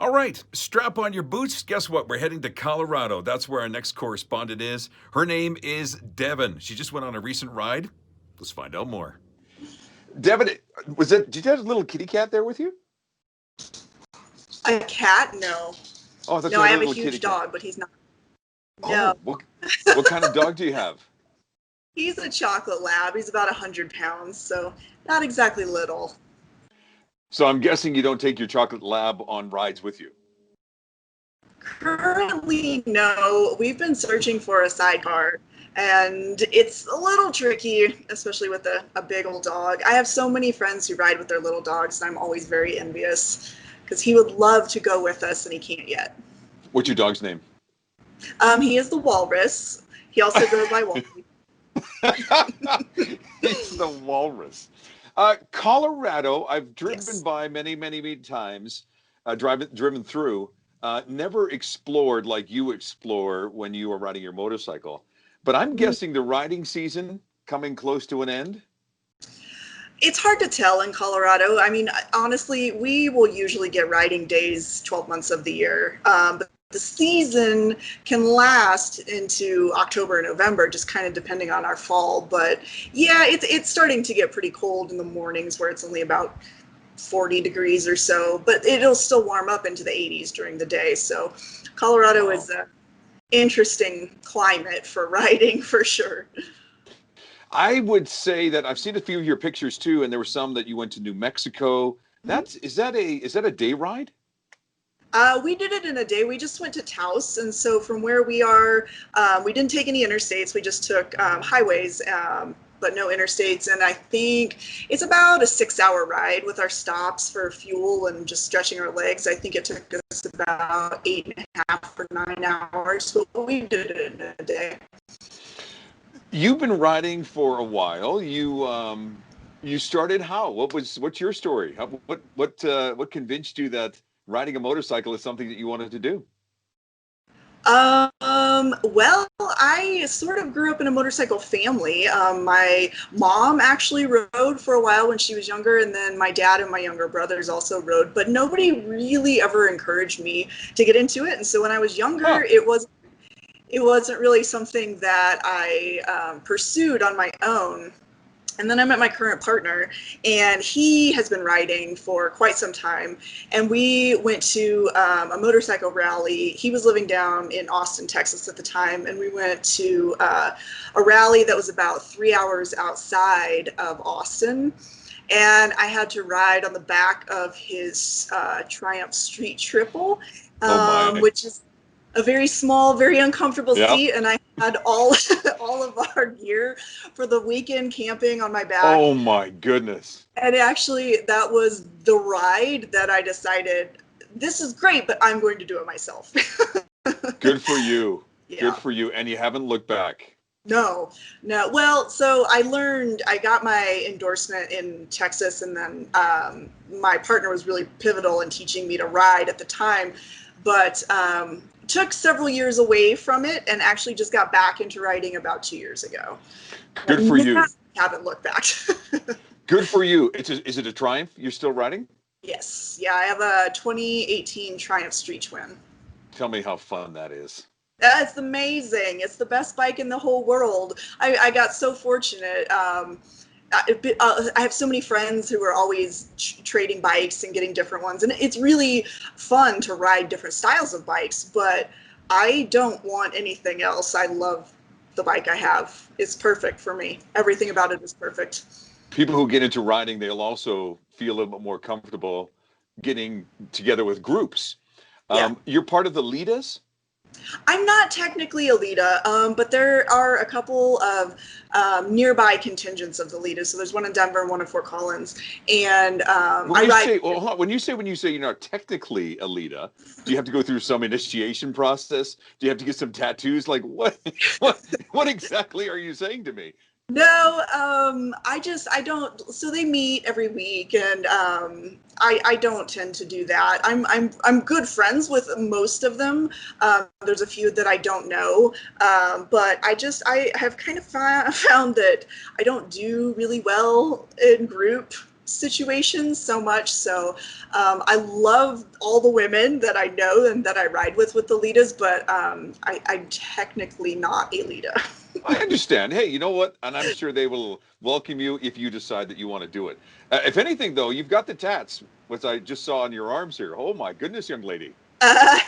All right, strap on your boots. Guess what? We're heading to Colorado. That's where our next correspondent is. Her name is Devon. She just went on a recent ride. Let's find out more. Devin, was it? Did you have a little kitty cat there with you? A cat? No. Oh, I thought No, you I had a have a little huge kitty dog, cat. but he's not. Oh, No. what kind of dog do you have? He's a chocolate lab. He's about 100 pounds, so not exactly little. So I'm guessing you don't take your chocolate lab on rides with you. Currently, no. We've been searching for a sidecar, and it's a little tricky, especially with a big old dog. I have so many friends who ride with their little dogs, and I'm always very envious because he would love to go with us, and he can't yet. What's your dog's name? He is the walrus. He also goes by Wally. It's the walrus. Colorado, I've driven Yes. by many times, driven through. Never explored like you explore when you are riding your motorcycle. But I'm guessing the riding season coming close to an end. It's hard to tell in Colorado. I mean, honestly, we will usually get riding days 12 months of the year. But the season can last into October and November, just kind of depending on our fall. But yeah, it's starting to get pretty cold in the mornings where it's only about 40 degrees or so, but it'll still warm up into the 80s during the day. So Colorado is an interesting climate for riding for sure. I would say that I've seen a few of your pictures too, and there were some that you went to New Mexico. Is that a day ride? We did it in a day. We just went to Taos, and so from where we are, we didn't take any interstates. We just took highways, but no interstates. And I think it's about a 6-hour ride with our stops for fuel and just stretching our legs. I think it took us about 8.5 or 9 hours, but we did it in a day. You've been riding for a while. You started how? What's your story? What convinced you that riding a motorcycle is something that you wanted to do? Well, I sort of grew up in a motorcycle family. My mom actually rode for a while when she was younger, and then my dad and my younger brothers also rode, but nobody really ever encouraged me to get into it. And so when I was younger, it wasn't really something that I pursued on my own. And then I met my current partner, and he has been riding for quite some time. And we went to a motorcycle rally. He was living down in Austin, Texas at the time, and we went to a rally that was about 3 hours outside of Austin. And I had to ride on the back of his Triumph Street Triple, which is a very small, very uncomfortable seat, and I had all of our gear for the weekend camping on my back. Oh my goodness. And actually, that was the ride that I decided, this is great, but I'm going to do it myself. Good for you. Yeah. Good for you. And you haven't looked back. No. Well, so I got my endorsement in Texas, and then my partner was really pivotal in teaching me to ride at the time, but took several years away from it and actually just got back into riding about 2 years ago. Good for you. Haven't looked back. Good for you. Is it a Triumph you're still riding? Yes. Yeah, I have a 2018 Triumph Street Twin. Tell me how fun that is. It's amazing. It's the best bike in the whole world. I got so fortunate. I have so many friends who are always trading bikes and getting different ones, and it's really fun to ride different styles of bikes, but I don't want anything else. I love the bike I have. It's perfect for me. Everything about it is perfect. People who get into riding, they'll also feel a little bit more comfortable getting together with groups. You're part of the Litas? I'm not technically a Lita, but there are a couple of nearby contingents of the Litas. So there's one in Denver and one in Fort Collins. And when you say you're not technically a Lita, do you have to go through some initiation process? Do you have to get some tattoos? Like what exactly are you saying to me? No, I don't. So they meet every week, and I don't tend to do that. I'm good friends with most of them. There's a few that I don't know, but I have kind of found that I don't do really well in group situations so much. So I love all the women that I know and that I ride with the leaders, but I'm technically not a leader. I understand. Hey, you know what? And I'm sure they will welcome you if you decide that you want to do it. If anything, though, you've got the tats, which I just saw on your arms here. Oh my goodness, young lady. Uh,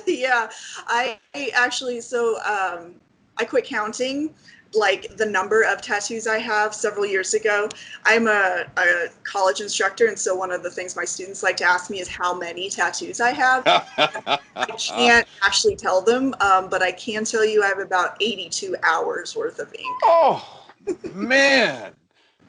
yeah, I actually, so I quit counting like the number of tattoos I have several years ago. I'm a college instructor, and so one of the things my students like to ask me is how many tattoos I have. I can't actually tell them, but I can tell you I have about 82 hours worth of ink. Oh man,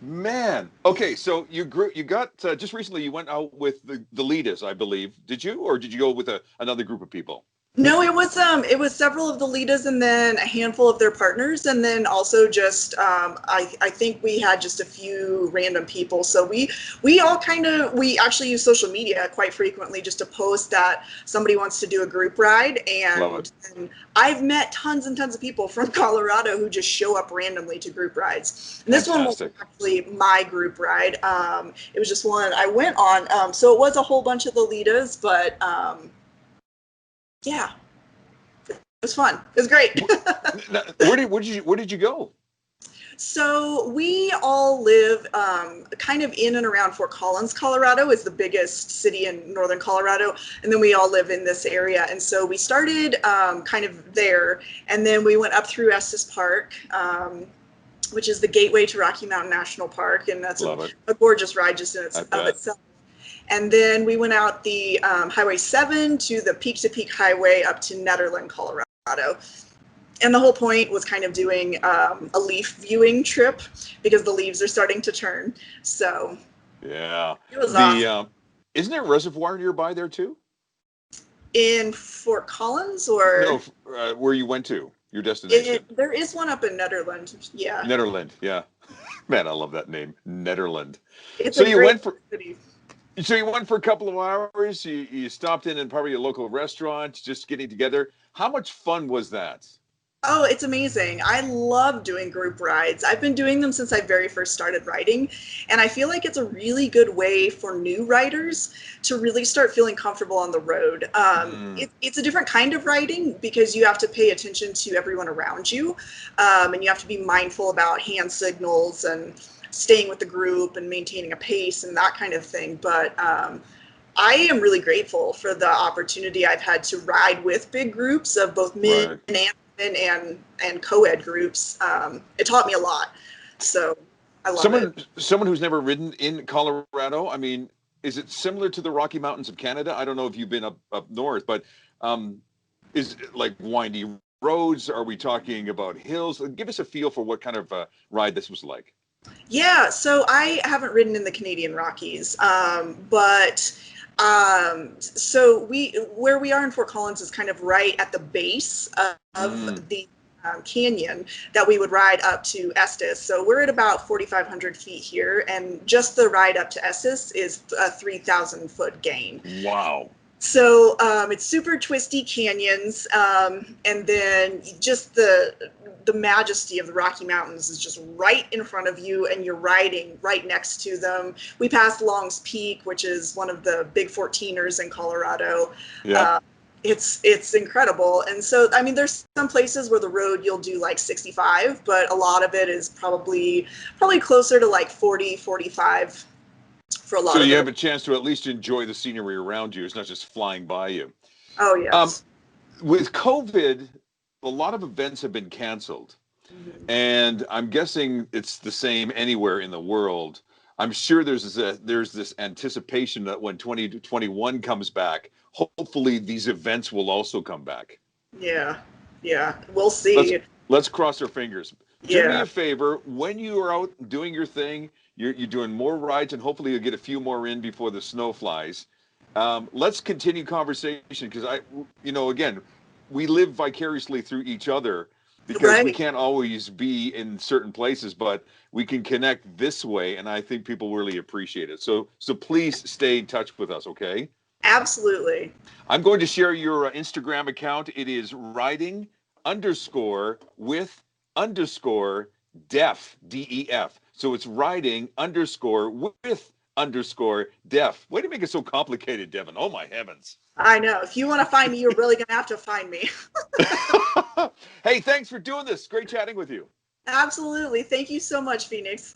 man. Okay, so you got just recently you went out with the leaders, I believe. Did you, or did you go with another group of people? No, it was several of the leaders and then a handful of their partners, and then also just I think we had just a few random people. So we all we actually use social media quite frequently just to post that somebody wants to do a group ride, Love it. and I've met tons and tons of people from Colorado who just show up randomly to group rides. And this one wasn't Fantastic. actually my group ride. It was just one I went on. So it was a whole bunch of the leaders, but yeah, it was fun. It was great. Now, where did you go? So we all live kind of in and around Fort Collins, Colorado is the biggest city in northern Colorado. And then we all live in this area. And so we started kind of there. And then we went up through Estes Park, which is the gateway to Rocky Mountain National Park. And that's a gorgeous ride just in itself. And then we went out the Highway 7 to the peak highway up to Nederland, Colorado. And the whole point was kind of doing a leaf viewing trip because the leaves are starting to turn. So Yeah. it was awesome. Isn't there a reservoir nearby there too? In Fort Collins or? No, where you went to, your destination. There is one up in Nederland. Yeah. Nederland, yeah. Man, I love that name, Nederland. It's So a you great went for city. so you went for a couple of hours. You stopped in probably a local restaurant, just getting together. How much fun was that? Oh, it's amazing. I love doing group rides. I've been doing them since I very first started riding. And I feel like it's a really good way for new riders to really start feeling comfortable on the road. It's a different kind of riding because you have to pay attention to everyone around you. And you have to be mindful about hand signals and staying with the group and maintaining a pace and that kind of thing. But I am really grateful for the opportunity I've had to ride with big groups of both men and co-ed groups. It taught me a lot, so I love it. Someone who's never ridden in Colorado, I mean, is it similar to the Rocky Mountains of Canada? I don't know if you've been up north, but is it like windy roads? Are we talking about hills? Give us a feel for what kind of ride this was like. Yeah, so I haven't ridden in the Canadian Rockies, but so where we are in Fort Collins is kind of right at the base of the canyon that we would ride up to Estes. So we're at about 4,500 feet here, and just the ride up to Estes is a 3,000-foot gain. Wow. So it's super twisty canyons, and then just the majesty of the Rocky Mountains is just right in front of you, and you're riding right next to them. We passed Long's Peak, which is one of the big 14ers in Colorado. Yeah. It's incredible. And so, I mean, there's some places where the road you'll do like 65, but a lot of it is probably closer to like 40, 45 for a lot of it. So you have a chance to at least enjoy the scenery around you. It's not just flying by you. Oh, yes. With COVID, a lot of events have been canceled. Mm-hmm. And I'm guessing it's the same anywhere in the world. I'm sure there's this anticipation that when 2021 comes back, hopefully these events will also come back. Yeah, we'll see. Let's cross our fingers. Do me a favor, when you are out doing your thing, you're doing more rides, and hopefully you'll get a few more in before the snow flies. Let's continue conversation because again, we live vicariously through each other because we can't always be in certain places, but we can connect this way, and I think people really appreciate it. So please stay in touch with us, okay? Absolutely. I'm going to share your Instagram account. It is riding_with_def, DEF. So it's riding_with_def. _Def. Way to make it so complicated, Devon. Oh my heavens. I know. If you want to find me, you're really going to have to find me. Hey, thanks for doing this. Great chatting with you. Absolutely. Thank you so much, Phoenix.